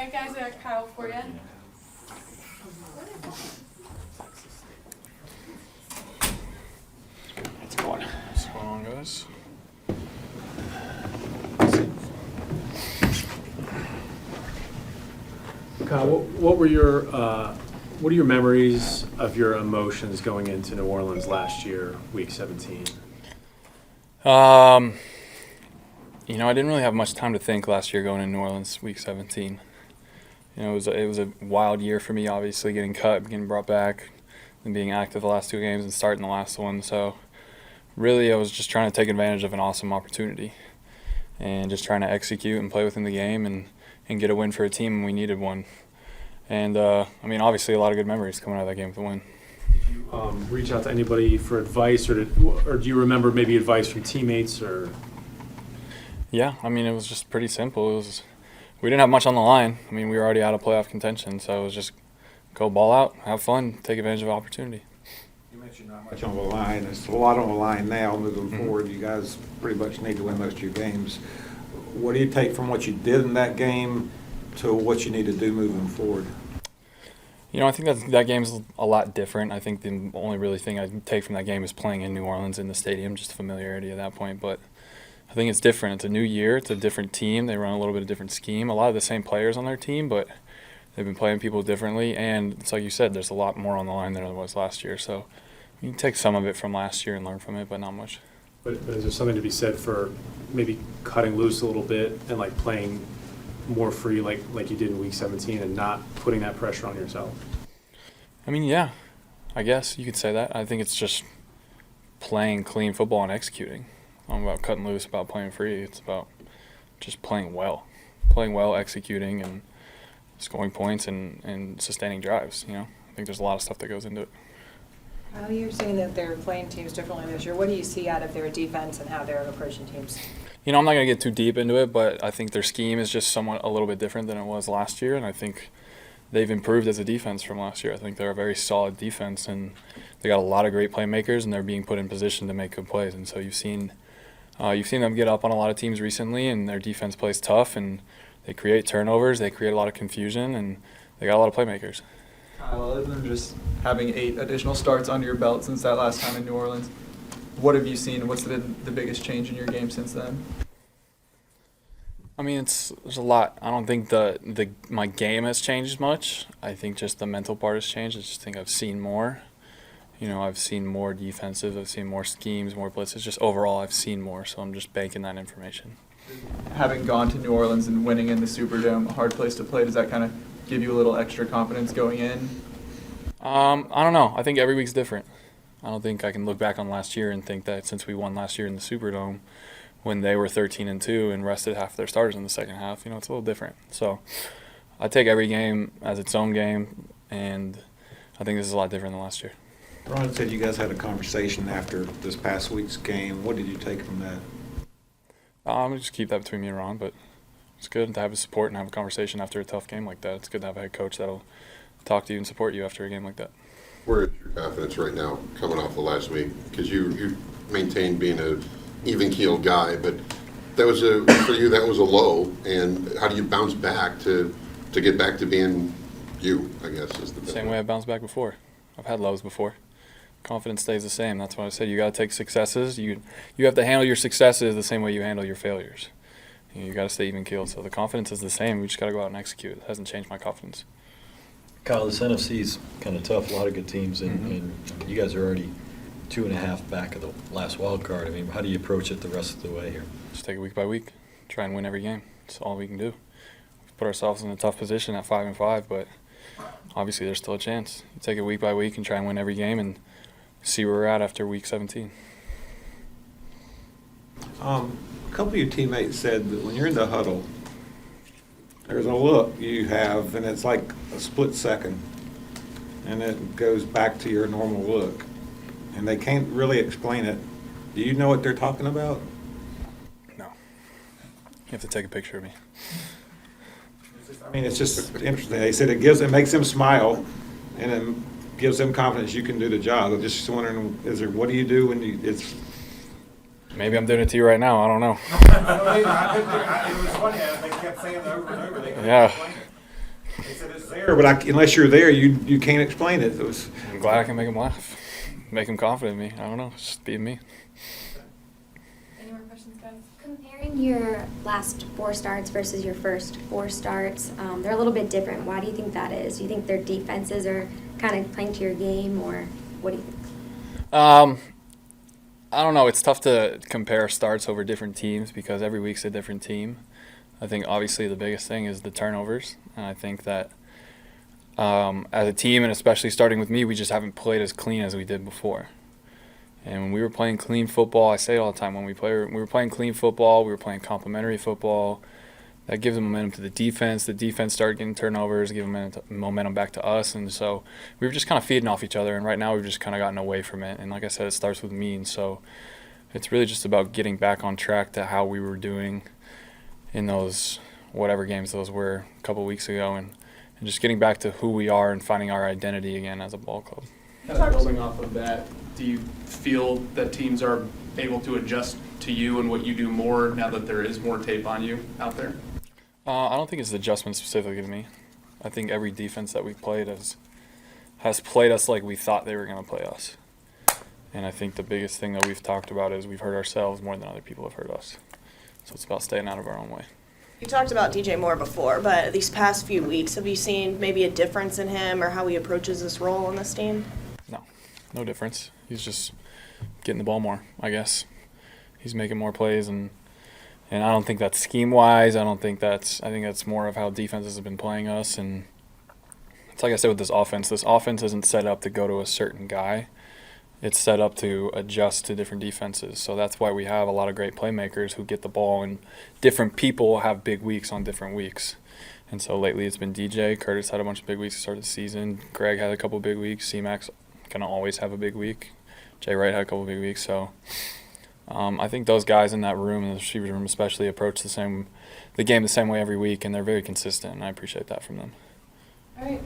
right, guys, I got Kyle for you. It's going. What's going on, guys? Kyle, what are your memories of your emotions going into New Orleans last year, Week 17? I didn't really have much time to think last year going to New Orleans, Week 17. It was a wild year for me, obviously, getting cut, getting brought back, and being active the last two games and starting the last one. So really, I was just trying to take advantage of an awesome opportunity and just trying to execute and play within the game and get a win for a team, and we needed one. And, obviously a lot of good memories coming out of that game with a win. Did you reach out to anybody for advice, or do you remember maybe advice from teammates? Or Yeah, it was just pretty simple. We didn't have much on the line. We were already out of playoff contention, so it was just go ball out, have fun, take advantage of opportunity. You mentioned not much on the line. There's a lot on the line now moving forward. You guys pretty much need to win most of your games. What do you take from what you did in that game to what you need to do moving forward? I think that game's a lot different. I think the only really thing I take from that game is playing in New Orleans in the stadium, just familiarity at that point. But I think it's different. It's a new year. It's a different team. They run a little bit of different scheme. A lot of the same players on their team, but they've been playing people differently. And it's like you said, there's a lot more on the line than there was last year. So you can take some of it from last year and learn from it, but not much. But is there something to be said for maybe cutting loose a little bit and like playing more free like you did in Week 17 and not putting that pressure on yourself? Yeah, I guess you could say that. I think it's just playing clean football and executing. I'm about cutting loose, about playing free. It's about just playing well, executing, and scoring points and sustaining drives. I think there's a lot of stuff that goes into it. Well, you're saying that they're playing teams differently this year. What do you see out of their defense and how they're approaching teams? I'm not going to get too deep into it, but I think their scheme is just somewhat a little bit different than it was last year, and I think they've improved as a defense from last year. I think they're a very solid defense, and they got a lot of great playmakers, and they're being put in position to make good plays. And so you've seen them get up on a lot of teams recently, and their defense plays tough, and they create turnovers, they create a lot of confusion, and they got a lot of playmakers. Kyle, other than just having 8 additional starts under your belt since that last time in New Orleans, what have you seen? What's been the biggest change in your game since then? There's a lot. I don't think my game has changed much. I think just the mental part has changed. I just think I've seen more. I've seen more defensive. I've seen more schemes, more blitzes. Just overall, I've seen more. So I'm just banking that information. Having gone to New Orleans and winning in the Superdome, a hard place to play, does that kind of give you a little extra confidence going in? I don't know. I think every week's different. I don't think I can look back on last year and think that since we won last year in the Superdome, when they were 13-2 and rested half their starters in the second half, it's a little different. So I take every game as its own game, and I think this is a lot different than last year. Ron said you guys had a conversation after this past week's game. What did you take from that? I'm going to just keep that between me and Ron, but it's good to have his support and have a conversation after a tough game like that. It's good to have a head coach that'll talk to you and support you after a game like that. Where is your confidence right now coming off the last week? Because you maintained being a even-keeled guy, but for you that was a low, and how do you bounce back to get back to being you, I guess, is the same way I bounced back before. I've had lows before. Confidence stays the same. That's why I said you got to take successes. You have to handle your successes the same way you handle your failures. You got to stay even-keeled. So the confidence is the same. We just got to go out and execute. It hasn't changed my confidence. Kyle, this NFC's kind of tough. A lot of good teams, and you guys are already 2.5 back of the last wild card. How do you approach it the rest of the way here? Just take it week by week. Try and win every game. That's all we can do. We've put ourselves in a tough position at 5-5, but obviously there's still a chance. You take it week by week and try and win every game and see where we're at after Week 17. A couple of your teammates said that when you're in the huddle, there's a look you have, and it's like a split second, and it goes back to your normal look. And they can't really explain it. Do you know what they're talking about? No. You have to take a picture of me. It's just interesting. They said it makes them smile, and it gives them confidence you can do the job. I'm just wondering, what do you do when it's... Maybe I'm doing it to you right now. I don't know. It was funny. They kept saying it over and over. Yeah. They said it's there, but unless you're there, you can't explain it. It was. I'm glad I can make them laugh, make them confident in me. I don't know, it's just being me. Any more questions, guys? Comparing your last 4 starts versus your first 4 starts, they're a little bit different. Why do you think that is? Do you think their defenses are kind of playing to your game, or what do you think? I don't know. It's tough to compare starts over different teams because every week's a different team. I think obviously the biggest thing is the turnovers, and I think that as a team, and especially starting with me, we just haven't played as clean as we did before. And when we were playing clean football, I say it all the time, when we were playing clean football, we were playing complementary football. That gives momentum to the defense. The defense started getting turnovers, giving momentum back to us. And so we were just kind of feeding off each other. And right now we've just kind of gotten away from it. And like I said, it starts with me. And so it's really just about getting back on track to how we were doing in those whatever games those were a couple weeks ago. And just getting back to who we are and finding our identity again as a ball club. Kind of building off of that, do you feel that teams are able to adjust to you and what you do more now that there is more tape on you out there? I don't think it's adjustment specifically to me. I think every defense that we've played has played us like we thought they were going to play us. And I think the biggest thing that we've talked about is we've hurt ourselves more than other people have hurt us. So it's about staying out of our own way. You talked about DJ Moore before, but these past few weeks, have you seen maybe a difference in him or how he approaches this role on this team? No difference. He's just getting the ball more, I guess. He's making more plays, and I don't think that's scheme-wise. I think that's more of how defenses have been playing us. And it's like I said with this offense isn't set up to go to a certain guy. It's set up to adjust to different defenses. So that's why we have a lot of great playmakers who get the ball, and different people have big weeks on different weeks. And so lately it's been DJ. Curtis had a bunch of big weeks to start the season. Greg had a couple big weeks. C-Mac's going to always have a big week. Jay Wright had a couple big weeks. So I think those guys in that room, in the receivers room especially, approach the game the same way every week, and they're very consistent, and I appreciate that from them. All right.